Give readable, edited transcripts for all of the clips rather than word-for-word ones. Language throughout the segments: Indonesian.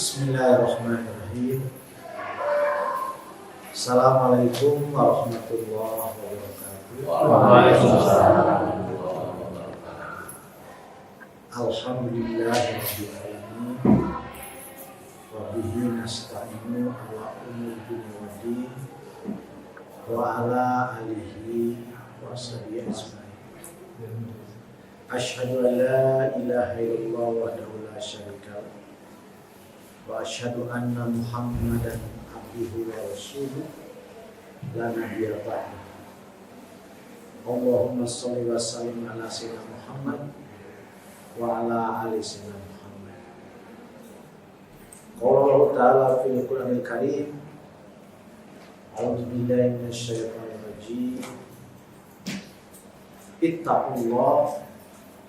Bismillahirrahmanirrahim. Assalamualaikum warahmatullahi wabarakatuh. Waalaikumsalam. Alhamdulillahirabbil alamin. Wa bihi nasta'inu ala umuri dunya waddin. Wa ala alihi wa sahbihi ajma'in. Asyhadu an la ilaha illallah wahdahu la syarika lah. Wa asyhadu anna Muhammadan abduhu wa rasuluh la nabiyya ba'dahu. Allahumma shalli wa sallim ala sayyidina Muhammad wa ala ali sayyidina Muhammad. Qala Allah ta'ala fil Qur'anil Karim. A'udzu billahi minasy syaithanir rajim. Ittaqullaha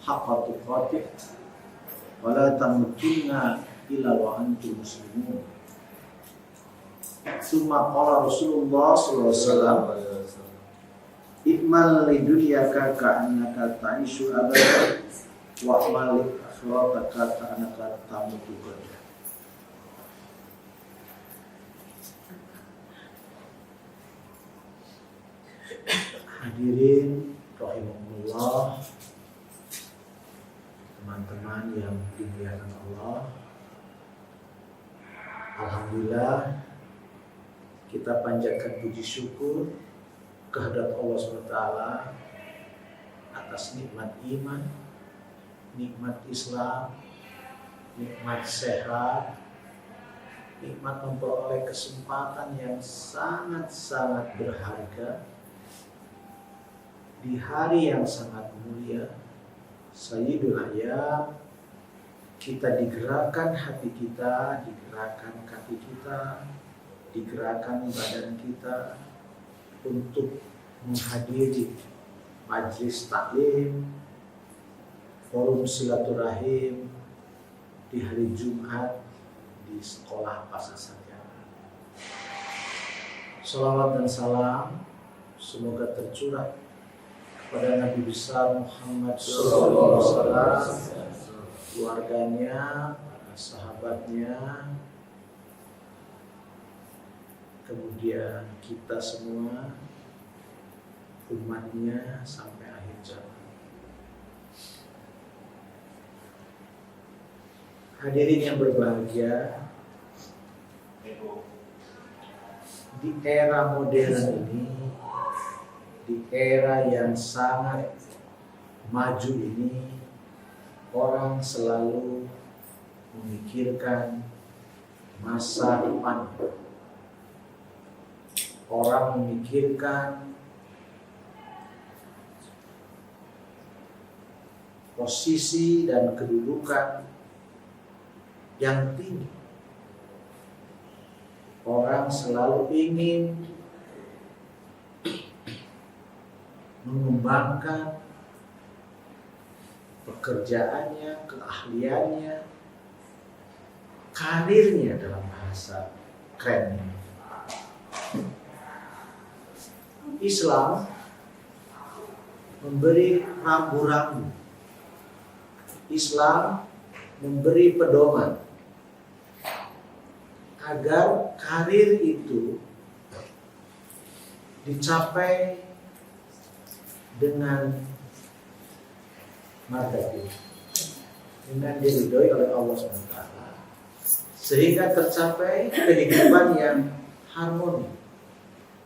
haqqa tuqatih wa la tamutunna illa wa antum muslimun. Summa qala Rasulullah sallallahu alaihi wasallam, ikmal li dunyaka ka'annaka ta'ishu abadan wa amal li akhirataka ka'annaka tamutu gadan. Hadirin rahimakumullah, teman-teman yang dimuliakan Allah. Alhamdulillah, kita panjatkan puji syukur kehadirat Allah SWT atas nikmat iman, nikmat Islam, nikmat sehat, nikmat memperoleh kesempatan yang sangat-sangat berharga di hari yang sangat mulia, Sayyidul Ayyam. Kita digerakkan hati kita, digerakkan kaki kita, digerakkan badan kita untuk menghadiri majlis taklim, forum silaturahim di hari Jumat di sekolah Pasar Sarjana. Salawat dan salam semoga tercurah kepada Nabi besar Muhammad SAW, keluarganya, para sahabatnya, kemudian kita semua, umatnya sampai akhir zaman. Hadirin yang berbahagia, di era modern ini, di era yang sangat maju ini, orang selalu memikirkan masa depan. Orang memikirkan posisi dan kedudukan yang tinggi. Orang selalu ingin mengembangkan pekerjaannya, keahliannya, karirnya dalam bahasa kerennya. Islam memberi rambu-rambu. Islam memberi pedoman agar karir itu dicapai dengan margati, dengan diridhoi oleh Allah SWT, sehingga tercapai kehidupan yang harmoni,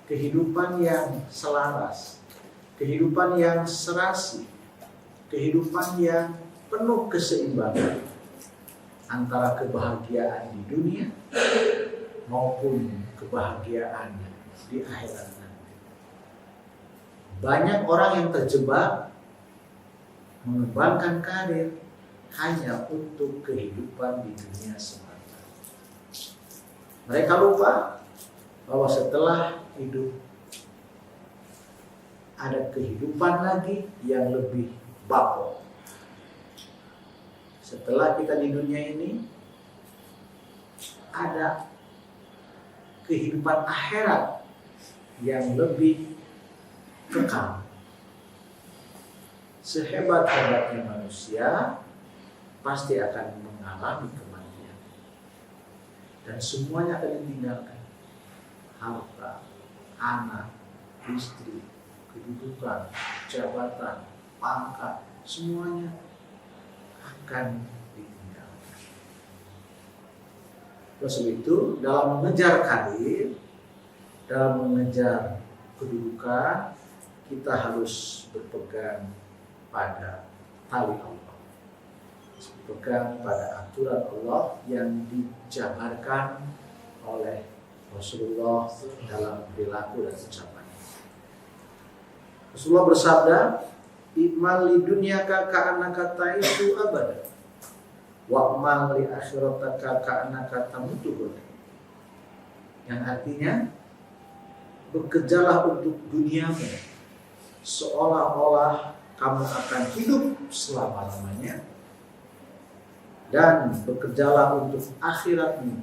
kehidupan yang selaras, kehidupan yang serasi, kehidupan yang penuh keseimbangan antara kebahagiaan di dunia maupun kebahagiaan di akhirat nanti. Banyak orang yang terjebak mengembangkan karir hanya untuk kehidupan di dunia semata. Mereka lupa bahwa setelah hidup ada kehidupan lagi yang lebih bako. Setelah kita di dunia ini ada kehidupan akhirat yang lebih kekal. Sehebat-hebatnya manusia pasti akan mengalami kematian. dan semuanya akan ditinggalkan. Harta, anak, istri, kedudukan, jabatan, pangkat, semuanya akan ditinggalkan. Oleh sebab itu, dalam mengejar karir, dalam mengejar kedudukan, kita harus berpegang pada tali Allah, berpegang pada aturan Allah yang dijabarkan oleh Rasulullah dalam perilaku dan ucapan. Rasulullah bersabda, "I'mal li dunyaka ka'annaka ta'ishu abada, wa'mal li akhirataka ka'annaka tamutu." Yang artinya, bekerjalah untuk duniamu seolah-olah kamu akan hidup selama-lamanya, dan bekerjalah untuk akhiratmu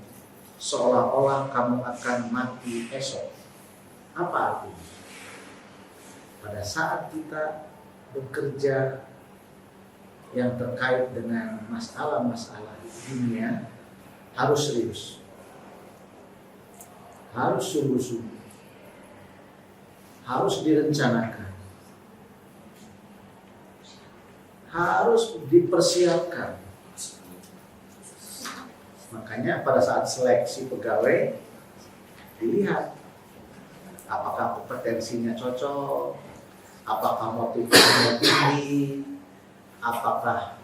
seolah-olah kamu akan mati esok. Apa artinya? Pada saat kita bekerja yang terkait dengan masalah-masalah dunia, harus serius, harus sungguh-sungguh, harus direncanakan, harus dipersiapkan. Makanya pada saat seleksi pegawai dilihat apakah kompetensinya cocok, apakah motivasinya tinggi, apakah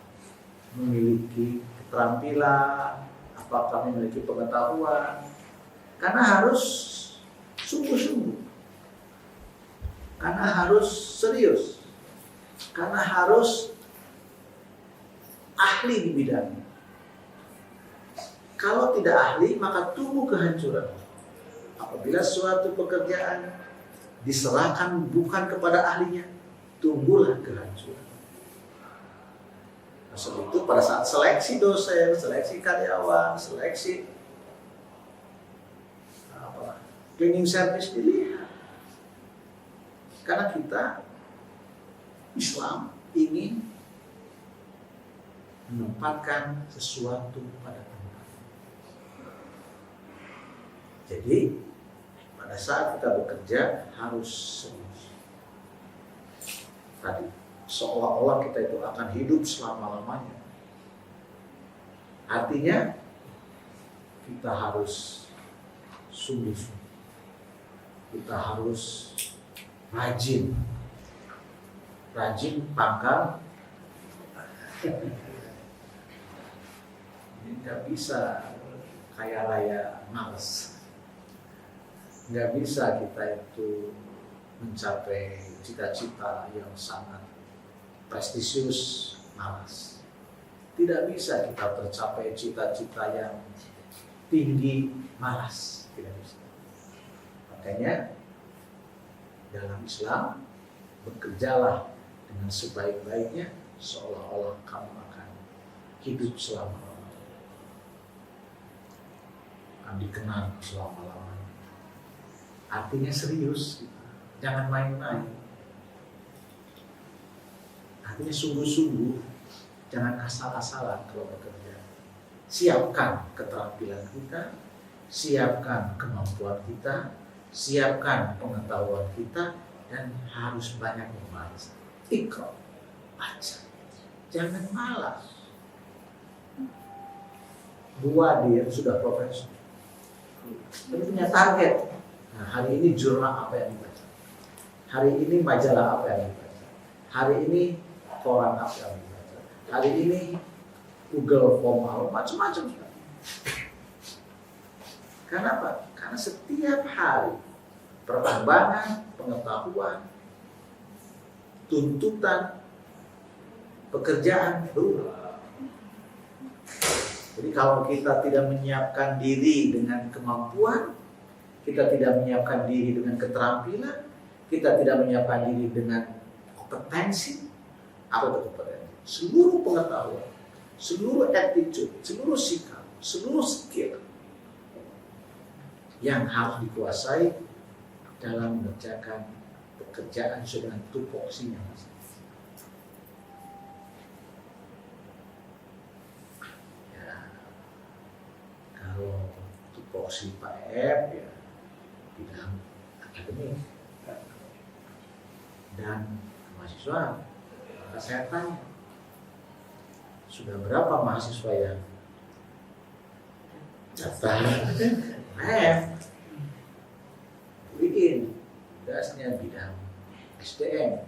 memiliki keterampilan, apakah memiliki pengetahuan. Karena harus sungguh-sungguh, karena harus serius, karena harus ahli di bidangnya. Kalau tidak ahli, maka tumbuh kehancuran. Apabila suatu pekerjaan diserahkan bukan kepada ahlinya, tumbuhlah kehancuran. Sebab itu pada saat seleksi dosen, seleksi karyawan, seleksi cleaning service dilihat. Karena kita Islam ingin menempatkan sesuatu pada tempat. Jadi pada saat kita bekerja harus serius. Tadi seolah-olah kita itu akan hidup selama-lamanya. Artinya kita harus sungguh-sungguh, kita harus rajin pangkal. Ini nggak bisa kaya raya malas. Nggak bisa kita itu mencapai cita-cita yang sangat prestisius malas. Tidak bisa kita tercapai cita-cita yang tinggi malas. Tidak bisa. Makanya dalam Islam, bekerjalah dengan sebaik-baiknya seolah-olah kamu akan hidup selama-lamanya, akan dikenal selama-lamanya. Artinya serius, jangan main-main. Artinya sungguh-sungguh, jangan asal-asalan kalau bekerja. Siapkan keterampilan kita, siapkan kemampuan kita, siapkan pengetahuan kita, dan harus banyak membaca. Ikra, baca, jangan malas. Buadir sudah profesional, dia punya target. Nah, hari ini jurnal apa yang dibaca, hari ini majalah apa yang dibaca, hari ini koran apa yang dibaca, hari ini Google Formal, macam-macam. Kenapa? Karena setiap hari perkembangan pengetahuan, tuntutan pekerjaan berubah. Jadi kalau kita tidak menyiapkan diri dengan kemampuan, kita tidak menyiapkan diri dengan keterampilan, kita tidak menyiapkan diri dengan kompetensi, apa itu kompetensi? Seluruh pengetahuan, seluruh attitude, seluruh sikap, seluruh skill yang harus dikuasai dalam mengerjakan pekerjaan sesuai dengan tupoksinya. Ya, kalau tupoksi Pak EF ya bidang akademik dan mahasiswa. Maka saya tanya, sudah berapa mahasiswa yang daftar EF? Bikin tugasnya bidang SDM,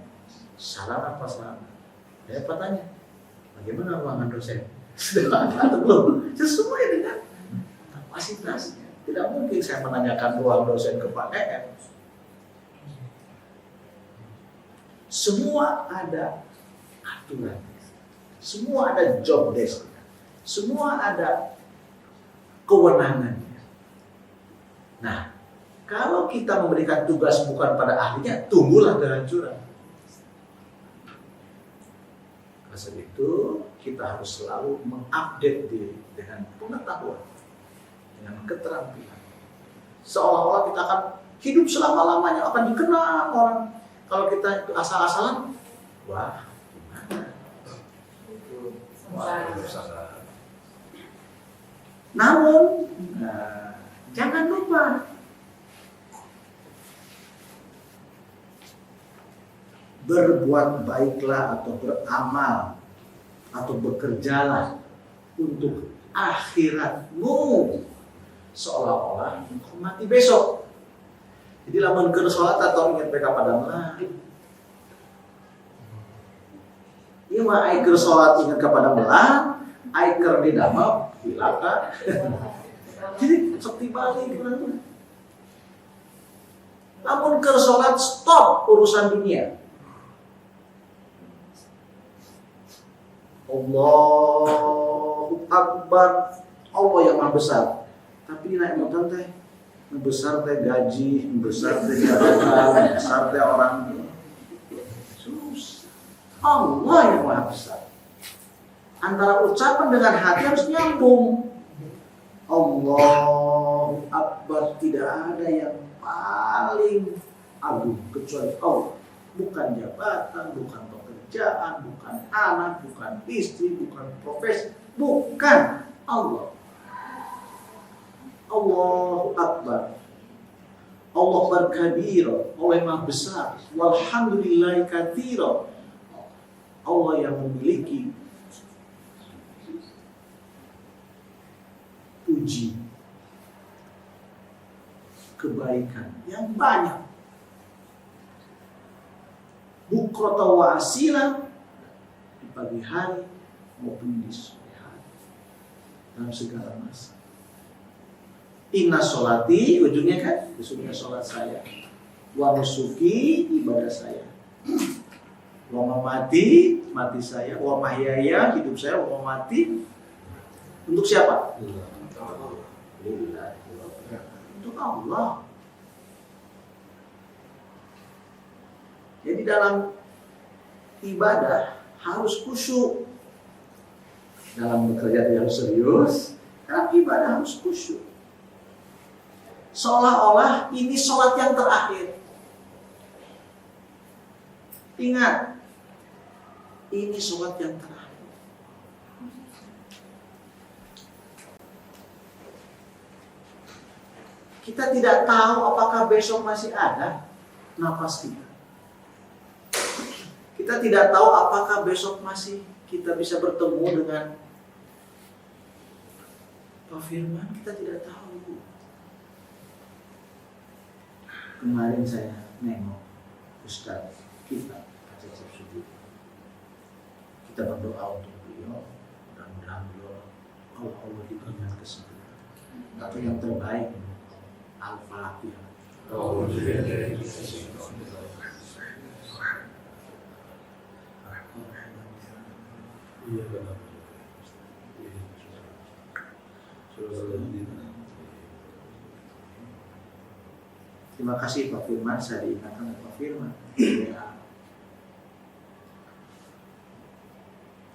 sarana prasarana. Saya tanya, bagaimana ruangan dosen? Sudah ada atau belum? Sesuai dengan kapasitasnya. Tidak mungkin saya menanyakan ruang dosen ke Pak EF. Semua ada aturan, semua ada job desk, semua ada kewenangannya. Nah, kalau kita memberikan tugas bukan pada ahlinya, tunggulah kehancuran. Karena sebab itu kita harus selalu mengupdate diri dengan pengetahuan, dengan keterampilan. Seolah-olah kita akan hidup selama-lamanya, akan dikenal orang. Kalau kita itu asal-asalan, wah gimana? Namun, jangan lupa berbuat baiklah atau beramal atau bekerjalah untuk akhiratmu seolah-olah engkau mati besok. Jadi lamun keur salat atau ingat mereka pada malam. Ieu mah ai keur salat ingat kepada malam, ai keur di damel hilaka. Jadi sok dibalik urang. Lamun keur salat stop urusan dunia. Allahu Akbar, Allah yang Maha Besar. Tapi naik motor teh, besar teh gaji, besar teh jabatan, besar teh orang. Susah. Allah yang Maha Besar. Antara ucapan dengan hati harus nyambung. Allahu Akbar, tidak ada yang paling agung kecuali Allah. Bukan jabatan, bukan pekerjaan, bukan anak, bukan istri, bukan profesi, bukan Allah. Allahu Akbar. Allah berkabir, Allah yang Maha Besar. Walhamdulillahi katsira. Allah yang memiliki puji, kebaikan yang banyak. Bukrata wa asila, di pagi hari maupun di sore hari, dalam segala masa. Inna sholati, ujungnya kan sesungguhnya sholat saya, wa nusuki, ibadah saya, wa mamati, mati saya, wa mahyaya, hidup saya, wa mamati, untuk siapa? Untuk Allah. Jadi dalam ibadah harus khusyuk. Dalam bekerja harus serius. Dalam ibadah harus khusyuk. Seolah-olah ini sholat yang terakhir. Ingat, ini sholat yang terakhir. Kita tidak tahu apakah besok masih ada nafas kita. Kita tidak tahu apakah besok masih kita bisa bertemu dengan Pak Firman. Kita tidak tahu. Kemarin saya nengok Ustaz kita, Pak Cecep Sudi. Kita berdoa untuk beliau. Mudah-mudahan beliau Allah diberikan kesempatan. Tapi yang terbaik Al-Fatihah. Terima kasih Pak Firman, saya diingatkan oleh Pak Firman.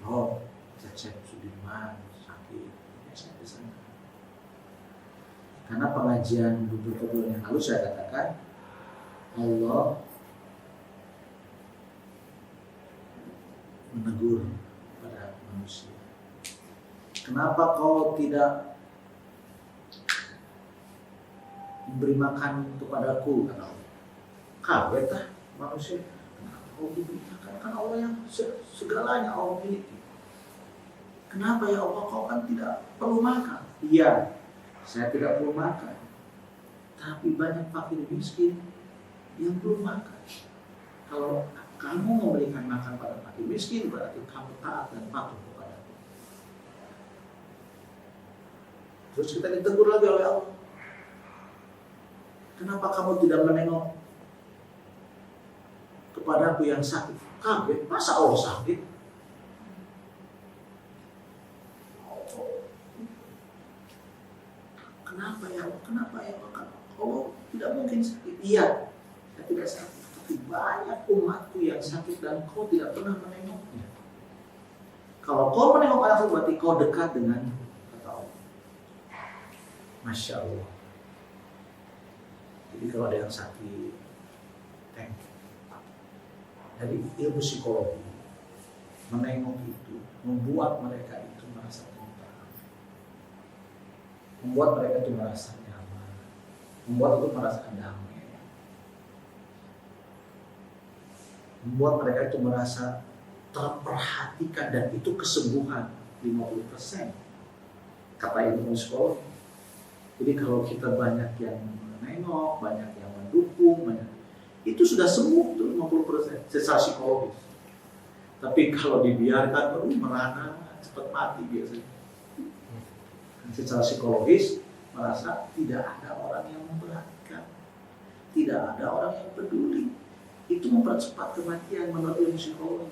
Oh, Cecep Sudirman sakit, saya ke sana. Karena pengajian beberapa bulan yang lalu saya katakan Allah menegur pada manusia. Kenapa kau tidak memberi makan kepadaku, kata Allah. Kaget lah manusia. Kenapa kau diberi makan? Kan Allah yang segalanya Allah miliki. Kenapa ya Allah, kau kan tidak perlu makan? Iya, saya tidak perlu makan. Tapi banyak fakir miskin yang belum makan. Kalau kamu memberikan makan pada fakir miskin, berarti kamu taat dan patuh kepada aku. Terus kita ditegur lagi oleh Allah. Kenapa kamu tidak menengok kepada aku yang sakit? Kaget, masa Allah sakit? Kenapa ya Allah? Kenapa ya Allah? Allah tidak mungkin sakit. Iya, saya tidak sakit. Tapi banyak umatku yang sakit dan kau tidak pernah menengoknya. Kalau kau menengok aku, berarti kau dekat dengan kata Allah. Masya Allah. Jadi kalau ada yang sakit, thank you. Dari ilmu psikologi, menengok itu membuat mereka itu merasa tenang, membuat mereka itu merasa nyaman, membuat itu merasa damai, membuat mereka itu merasa terperhatikan, dan itu kesembuhan 50%, kata ilmu psikologi. Jadi kalau kita banyak yang menengok, banyak yang mendukung, itu sudah sembuh tuh 50% secara psikologis. Tapi kalau dibiarkan merana, cepat mati biasanya. Secara psikologis merasa tidak ada orang yang memperhatikan, tidak ada orang yang peduli. Itu mempercepat kematian menurut ilmu psikologi.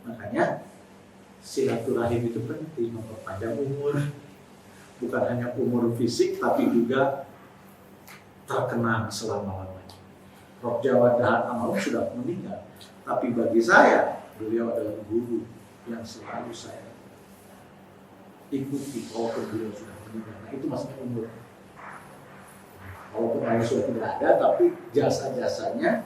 Makanya silaturahim itu penting, memperpanjang umur. Bukan hanya umur fisik, tapi juga terkenang selama-lamanya. Roh Jawa Dahat Amalum sudah meninggal, tapi bagi saya beliau adalah guru yang selalu saya ikuti walaupun beliau sudah meninggal. Nah itu maksudnya umur. Walaupun beliau sudah tidak ada, tapi jasa-jasanya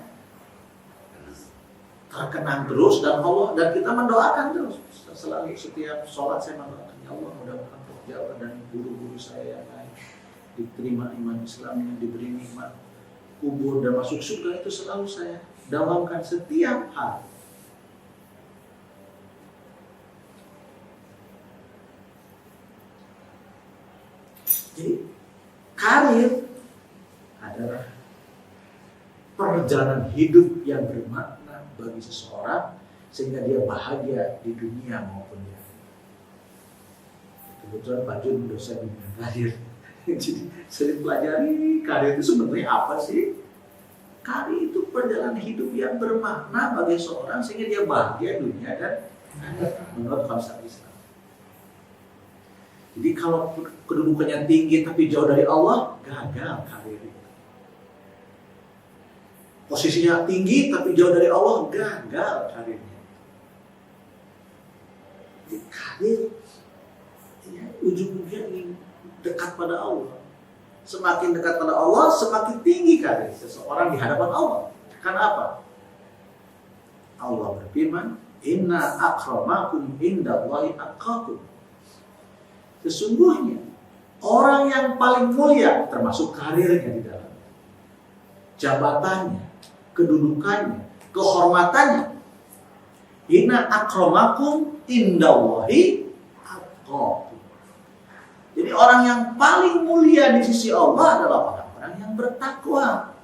terkenang terus, dan Allah, dan kita mendoakan terus. Selalu setiap sholat saya mendoakan, ya Allah mudah-mudahan Roh Jawa dan guru-guru saya yang lain diterima iman Islamnya, diberi nikmat kubur dan masuk surga. Itu selalu saya dawamkan setiap hari. Jadi karir adalah perjalanan hidup yang bermakna bagi seseorang sehingga dia bahagia di dunia maupun di akhirat. Kebetulan Pak Jun dosen bidang karir. Jadi saya pelajari karir itu sebenarnya apa sih? Karir itu perjalanan hidup yang bermakna bagi seorang sehingga dia bahagia dunia dan akhirat menurut konsep Islam. Jadi kalau kedudukannya tinggi tapi jauh dari Allah, gagal karir itu. Posisinya tinggi tapi jauh dari Allah, gagal karirnya. Jadi karir ya, ujung-ujungnya ingin dekat pada Allah. Semakin dekat pada Allah, semakin tinggi karir seseorang di hadapan Allah. Karena apa? Allah berfirman, "Inna akramakum indallahi atqakum." Sesungguhnya orang yang paling mulia, termasuk karirnya di dalam jabatannya, kedudukannya, kehormatannya. Inna akramakum indallahi atqakum. Jadi orang yang paling mulia di sisi Allah adalah orang-orang yang bertakwa.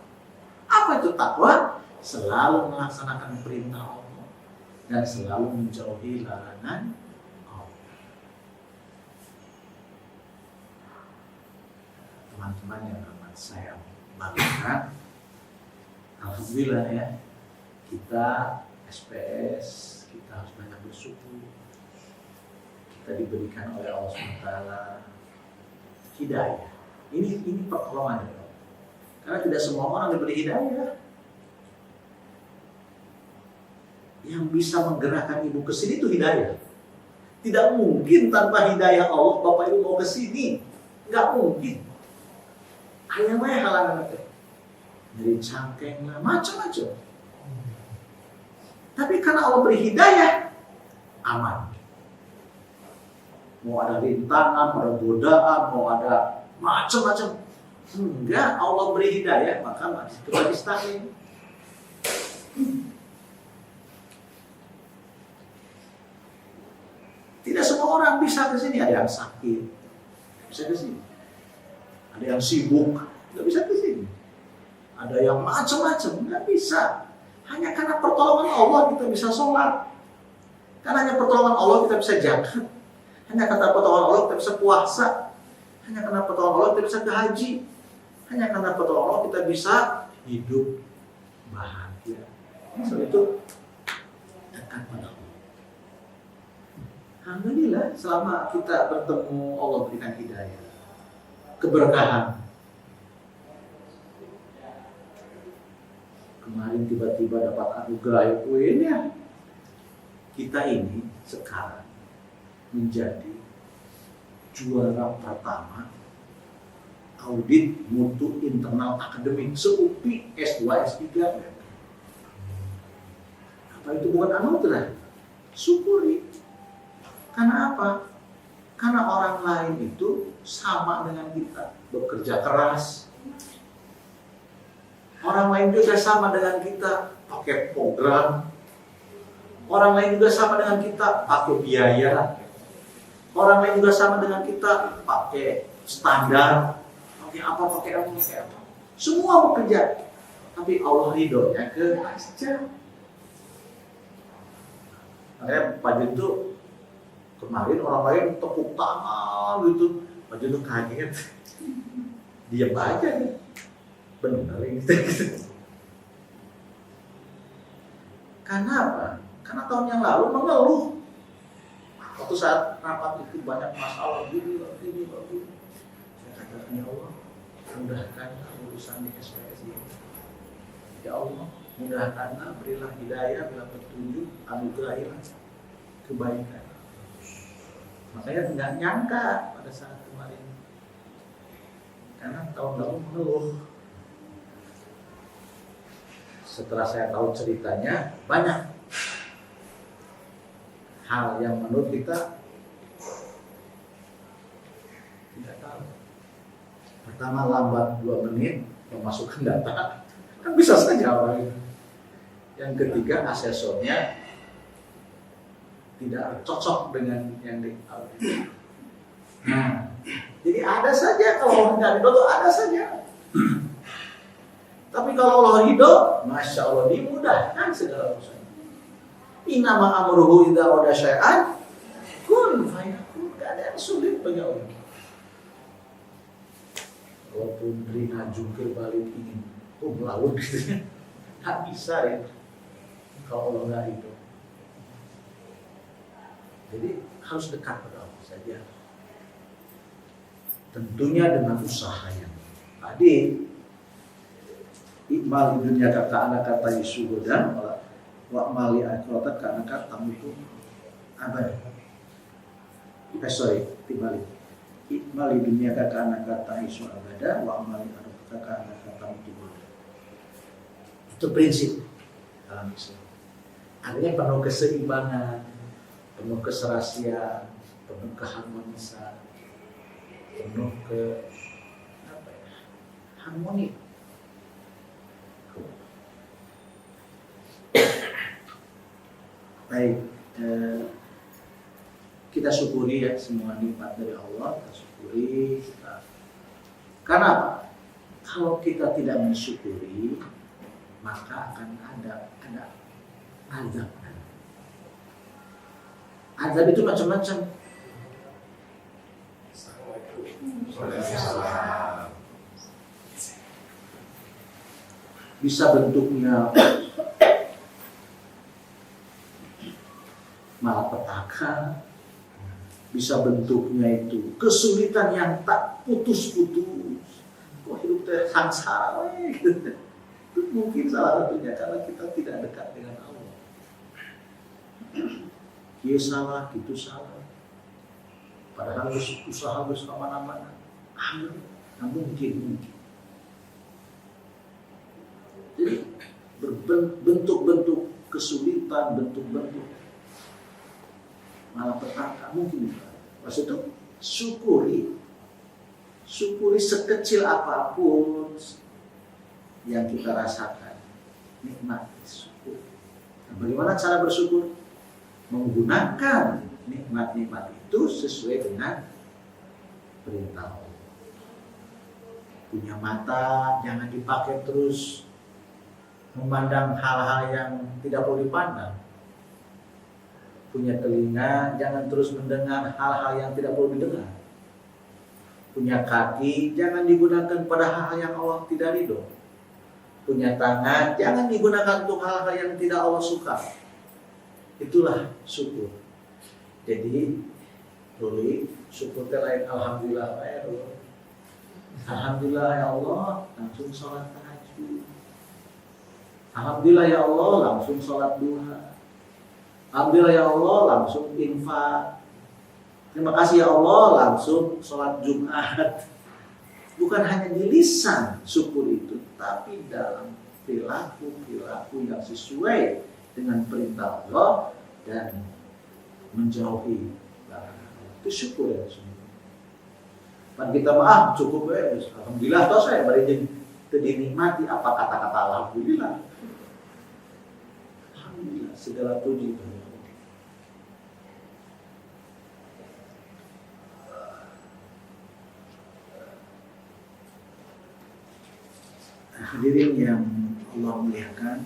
Apa itu takwa? Selalu melaksanakan perintah Allah dan selalu menjauhi larangan Allah. Teman-teman yang amat saya banggakan, alhamdulillah ya, kita SPS, kita harus banyak bersyukur. Kita diberikan oleh Allah SWT hidayah. Ini pertolongan dari Allah. Karena tidak semua orang diberi hidayah. Yang bisa menggerakkan ibu ke sini itu hidayah. Tidak mungkin tanpa hidayah Allah Bapak Ibu mau ke sini. Enggak mungkin. Ayamnya halangan itu. Dari cangkeng lah, macam-macam. Tapi karena Allah beri hidayah, aman. Mau ada rintangan, mau ada godaan, mau ada macam-macam Enggak, Allah beri hidayah, maka itu majlis taklim. Tidak semua orang bisa ke sini. Ada yang sakit, bisa ke sini. Ada yang sibuk, nggak bisa ke sini. Ada yang macam-macam, nggak bisa. Hanya karena pertolongan Allah kita bisa sholat. Karena hanya pertolongan Allah kita bisa zakat. Hanya karena pertolongan Allah kita bisa puasa. Hanya karena pertolongan Allah kita bisa ke haji. Hanya karena pertolongan Allah kita bisa hidup bahagia. Sebab itu dekat pada Allah. Alhamdulillah selama kita bertemu Allah berikan hidayah, keberkahan. Kemarin tiba-tiba dapat anugerah ya. Kita ini sekarang menjadi juara pertama audit mutu internal akademik se-UPI S2 S3. Apa itu bukan anugerah? Syukuri. Karena apa? Karena orang lain itu sama dengan kita, bekerja keras. Orang lain juga sama dengan kita, pakai program. Orang lain juga sama dengan kita, pakai biaya. Orang lain juga sama dengan kita, pakai standar. Pakai apa. Semua bekerja. Tapi Allah ridhonya ke aja. Makanya Pak Juntu kemarin orang lain tepuk tangan gitu, Pak Juntu kaget. Diam aja nih. Benar ini. Karena apa? Karena tahun yang lalu mengeluh. Waktu saat rapat itu banyak masalah gini. Saya katakan, ya Allah, mudahkan urusan di SPS ini. Ya Allah, mudahkanlah, berilah hidayah, berilah petunjuk, anugerahilah kebaikan. Makanya nggak nyangka pada saat kemarin. Karena tahun lalu mengeluh. Setelah saya tahu ceritanya, banyak hal yang menurut kita tidak tahu. Pertama, lambat 2 menit memasukkan data, kan bisa saja orang itu. Yang ketiga, asesornya tidak cocok dengan yang diaudit. Nah, jadi ada saja kalau nggak ridho, ada saja. Tapi kalau Allah ridho, masya Allah dimudahkan segala urusan. Innama amruhu idza arada syai'an kun fayakun. Gak ada yang sulit bagi Allah. Walaupun Rina jungkir balik ingin melawan gitu, tak bisa ya kalau Allah nggak ridho. Jadi harus dekat pada Allah saja. Tentunya dengan usahanya. Tadi ikmal di dunia kata anak kata Yesus dan wa mali akhirat karena kata itu abad. Timbalik. Ikmal di dunia kata anak kata Yesus abada wa mali akhirat karena kata itu. Itu prinsip dalam Islam. Artinya penuh keseimbangan, penuh keserasian, penuh keharmonisan, penuh ke harmoni. Baik, kita syukuri ya semua nikmat dari Allah, kita syukuri. Karena apa? Kalau kita tidak mensyukuri, maka akan ada azab. Azab itu macam-macam. Bisa bentuknya malapetaka, bisa bentuknya itu kesulitan yang tak putus-putus. Kok hidup sengsara gitu. Itu mungkin salah satunya karena kita tidak dekat dengan Allah. Dia salah, gitu salah. Padahal usaha bersama-sama. Mungkin. Jadi bentuk-bentuk kesulitan, bentuk-bentuk malapetaka mungkin. Maksud itu syukuri Syukuri sekecil apapun yang kita rasakan. Nikmati syukur. Nah, bagaimana cara bersyukur? Menggunakan nikmat-nikmat itu sesuai dengan perintah Allah. Punya mata, jangan dipakai terus memandang hal-hal yang tidak perlu dipandang. Punya telinga, jangan terus mendengar hal-hal yang tidak perlu didengar. Punya kaki, jangan digunakan pada hal-hal yang Allah tidak ridho. Punya tangan, jangan digunakan untuk hal-hal yang tidak Allah suka. Itulah syukur. Jadi, Ruli, syukur lain alhamdulillah, alhamdulillah ya Allah, langsung sholat tahajud. Alhamdulillah ya Allah, langsung sholat duha. Alhamdulillah ya Allah, langsung infak. Terima kasih ya Allah, langsung sholat Jumat. Bukan hanya di lisan syukur itu, tapi dalam perilaku yang sesuai dengan perintah Allah dan menjauhi larangan. Itu syukur ya semua. Kan kita cukup ya, alhamdulillah toh saya beri dinikmati apa kata-kata alhamdulillah. Alhamdulillah segala puji bagi Allah. Hadirin yang Allah muliakan,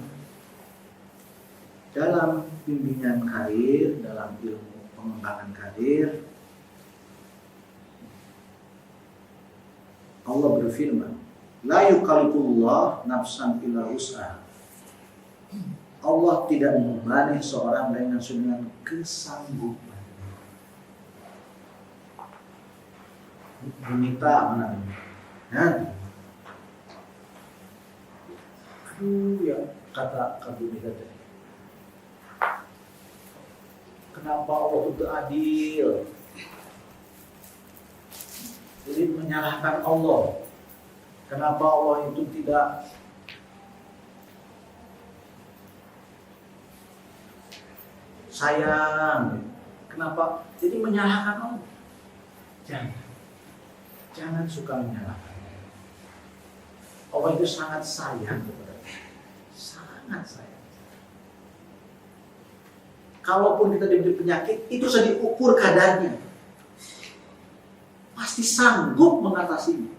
dalam bimbingan karir, dalam ilmu pengembangan karir, Allah berfirman, la yukallifullah nafsan illa wus'aha. Allah tidak membebani seorang dengan kesanggupan. Meminta mana? Ya kata Bunita tadi. Kenapa Allah itu adil? Jadi menyalahkan Allah. Kenapa Allah itu tidak sayang? Kenapa? Jadi menyalahkan Allah. Jangan suka menyalahkan. Allah itu sangat sayang kepada kita. Sangat sayang. Kalaupun kita diberi penyakit, itu sudah diukur kadarnya. Pasti sanggup mengatasinya.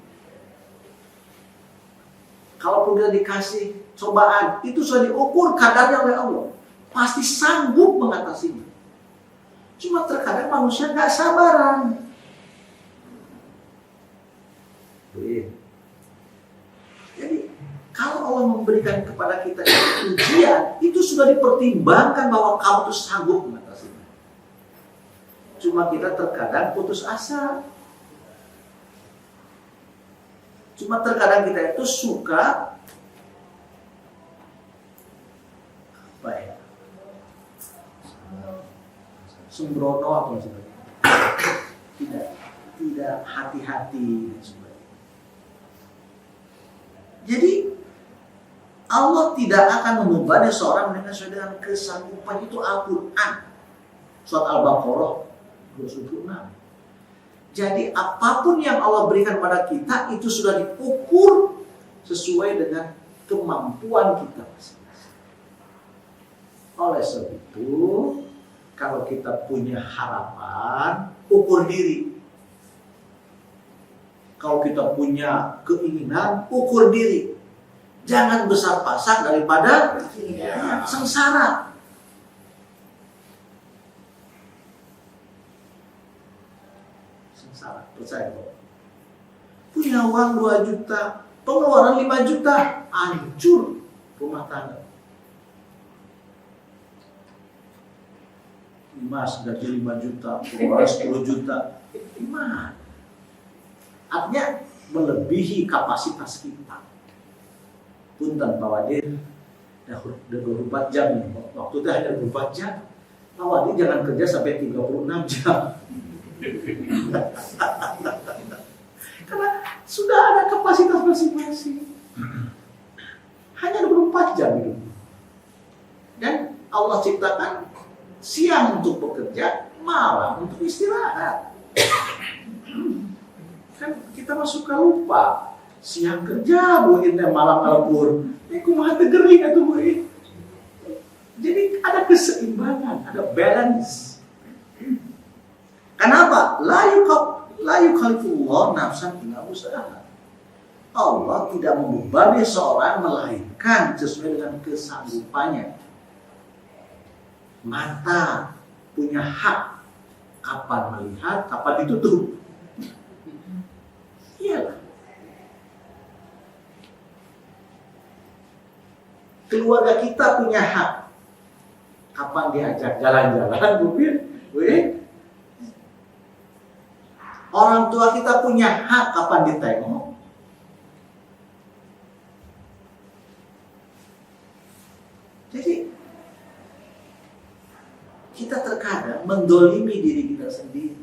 Kalaupun kita dikasih cobaan, itu sudah diukur kadarnya oleh Allah. Pasti sanggup mengatasinya. Cuma terkadang manusia gak sabaran. Jadi kalau Allah memberikan kepada kita ujian, itu sudah dipertimbangkan bahwa kamu itu sanggup mengatasinya. Cuma kita terkadang putus asa. Cuma terkadang kita itu suka apa ya? Sembrono atau sebagainya. Tidak hati-hati dan sebagainya. Jadi Allah tidak akan membebani seorang dengan kesanggupan. Itu Al-Quran, surat Al-Baqarah 26. Jadi apapun yang Allah berikan pada kita itu sudah diukur sesuai dengan kemampuan kita masing-masing. Oleh sebab itu, kalau kita punya harapan, ukur diri. Kalau kita punya keinginan, ukur diri. Jangan besar pasak daripada sengsara. Sengsara, percaya kok. Punya uang 2 juta, pengeluaran 5 juta, hancur rumah tangga. Mas gaji 5 juta, pengeluaran 10 juta. Gimana? Artinya melebihi kapasitas kita. Punten Pak Wadir, udah 24 jam nih. Waktu itu hanya 24 jam. Pak Wadir jangan kerja sampai 36 jam. Karena sudah ada kapasitas masing-masing. Hanya 24 jam hidup. Dan Allah ciptakan siang untuk bekerja, malam untuk istirahat. Kan kita mah suka lupa. Siang kerja, Bu, ini malam ngelebur. Kumaha teu geuring atuh, Bu. Jadi ada keseimbangan, ada balance. Kenapa? La yukallifullah nafsan illa wus'aha. Allah tidak membebani seorang melainkan sesuai dengan kesanggupannya. Mata punya hak kapan melihat, kapan ditutup. Iyalah. Keluarga kita punya hak kapan diajak jalan-jalan, mungkin. Orang tua kita punya hak kapan ditengok. Jadi kita terkadang mendolimi diri kita sendiri.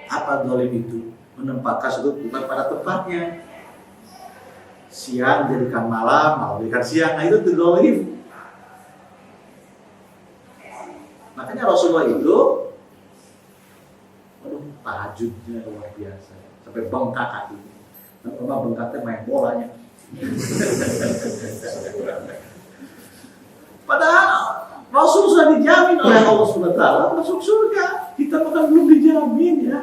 Apa dolim itu? Menempatkan sudut bukan pada tempatnya. Siang jadikan malam, malam jadikan siang. Nah itu dolim. Makanya Rasulullah itu, tahajudnya luar biasa, sampai bengkak hatinya. Dan orang bengkaknya main bolanya. Padahal Rasul sudah dijamin oleh Allah SWT masuk surga. Kita bahkan belum dijamin ya.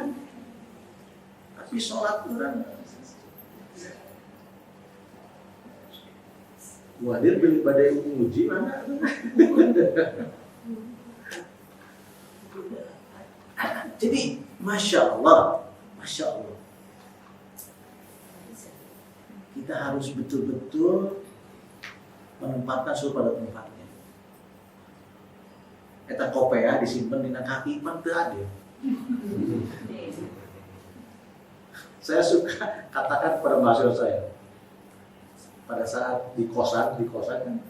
Tapi sholat kurang. Wadir beli badai uji mana? Jadi Masya Allah, kita harus betul-betul menempatkan sesuatu pada tempatnya. Eta kopea disimpan di kaki pan teu adil. Saya suka katakan kepada mahasiswa saya pada saat di kosan kan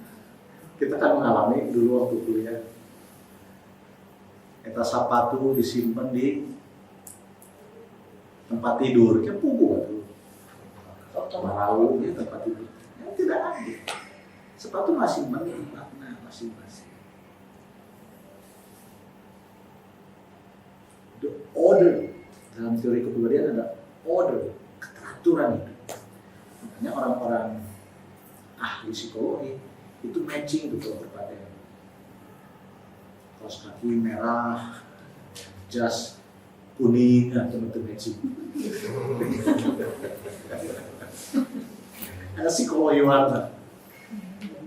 kita kan mengalami dulu waktu kuliah. Eta sepatu disimpan di tempat tidur, kayak pugu tuh. Marau di tempat tidur. Yang tidak adil. Sepatu masih makna masing-masing. The order dalam teori kepribadian ada order, keteraturan itu. Makanya orang-orang ahli psikologi itu matching betul kepada kaos kaki merah, jas kuning, atau matching. Ada psikologi warna.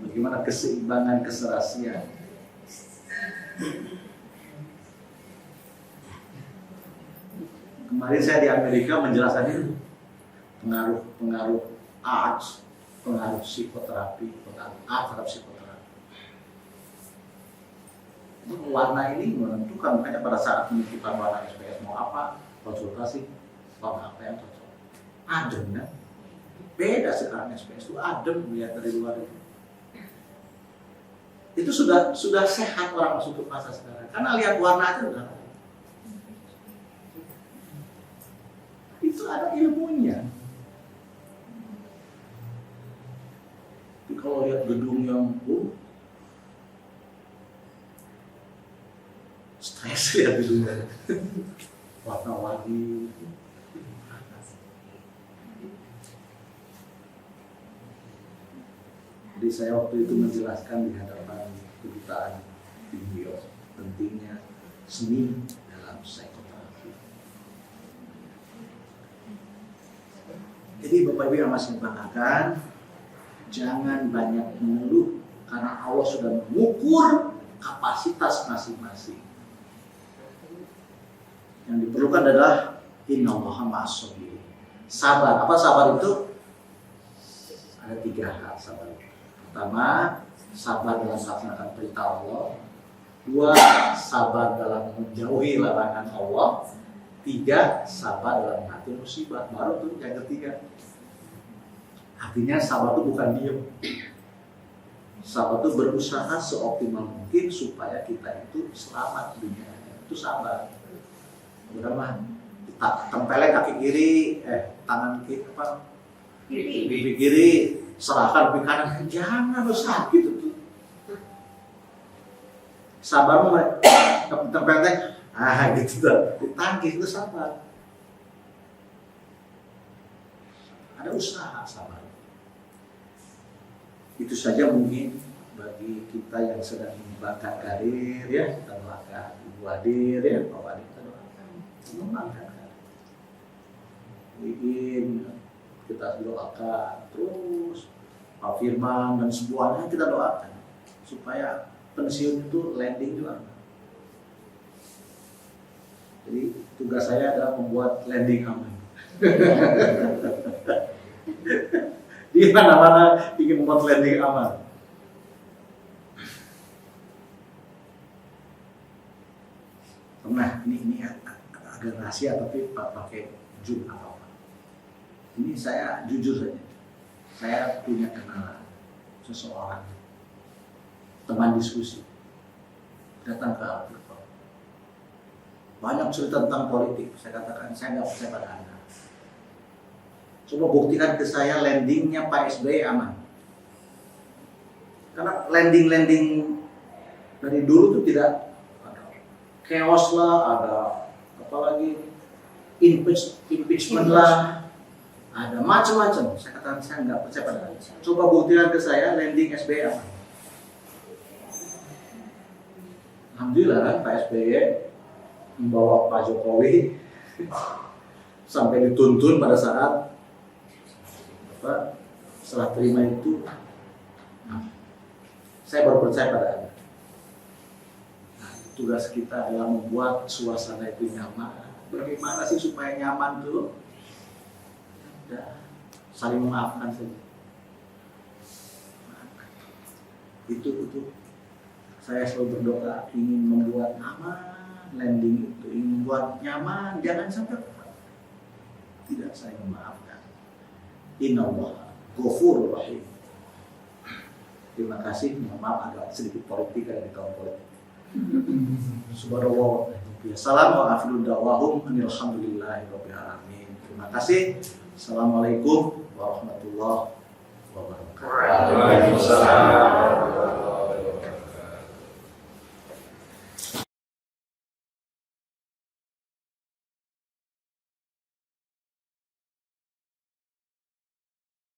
Bagaimana keseimbangan, keserasian. Kemarin saya di Amerika menjelaskan itu pengaruh arts, pengaruh psikoterapi, pengaruh art terhadap psikoterapi. Warna ini menentukan, makanya pada saat menentukan warna SPS mau apa, konsultasi warna apa yang cocok. Adem kan? Beda sekarang SPS itu adem melihat dari luar itu. Itu sudah sehat orang masuk ke masa sekarang. Karena lihat warna itu kan. Itu ada ilmunya. Tapi kalau lihat gedung yang stres lihat gedungnya, warna-warni. Jadi saya waktu itu menjelaskan di hadapan kedutaan di New York pentingnya seni dalam psikoterapi. Jadi Bapak Ibu yang masih banggakan, jangan banyak mengeluh karena Allah sudah mengukur kapasitas masing-masing. Yang diperlukan adalah innallaha ma'as-sabirin. Sabar. Apa sabar itu? Ada 3 hal sabar. Pertama, sabar dalam melaksanakan perintah Allah. 2, sabar dalam menjauhi larangan Allah. 3, sabar dalam menghadapi musibah. Baru tuh yang ketiga. Artinya sabar itu bukan diam. Sabar itu berusaha seoptimal mungkin supaya kita itu selamat dunia. Itu sabar. Udah tempelnya kaki kiri, tangan kiri apa? Pipi kiri, serahkan pipi kanan. Jangan lo sakit itu. Sabar tempel teh, gitu tuh, ditangkis itu sabar. Ada usaha sabar. Itu saja mungkin bagi kita yang sedang mengembangkan karir ya, kita doakan Ibu Adir ya, Pak Adir kita doakan mengembangkan karir. Ingin kita doakan terus Pak Firman dan semuanya kita doakan supaya pensiun itu landing juga. Jadi tugas saya adalah membuat landing aman. Di mana-mana ingin membuat landing aman. Nah, ini agak rahasia tapi pakai Zoom apa-apa. Ini saya jujur saja. Saya punya kenalan seseorang, teman diskusi, datang ke Alpha. Banyak cerita tentang politik. Saya katakan saya nggak percaya pada Anda. Coba buktikan ke saya landingnya Pak SBY aman. Karena landing dari dulu tuh tidak ada chaos lah, ada apalagi impeachment lah, ada macam-macam. Saya katakan saya nggak percaya pada Anda. Coba buktikan ke saya landing SBY aman. Alhamdulillah Pak SBY membawa Pak Jokowi sampai dituntun pada saat setelah terima itu, saya baru percaya pada Anda. Nah, tugas kita adalah membuat suasana itu nyaman. Bagaimana sih supaya nyaman tuh? Ya, saling memaafkan saja. Itu saya selalu berdoa ingin membuat nyaman landing itu, ingin membuat nyaman, jangan sampai tidak saling memaafkan. Innallaha ghafurur rahim. Terima kasih, maaf agak sedikit politik ada di tahun politik. Subhanallah. Assalamualaikum warahmatullahi wabarakatuh. Terima kasih. Assalamualaikum warahmatullahi wabarakatuh. Waalaikumsalam.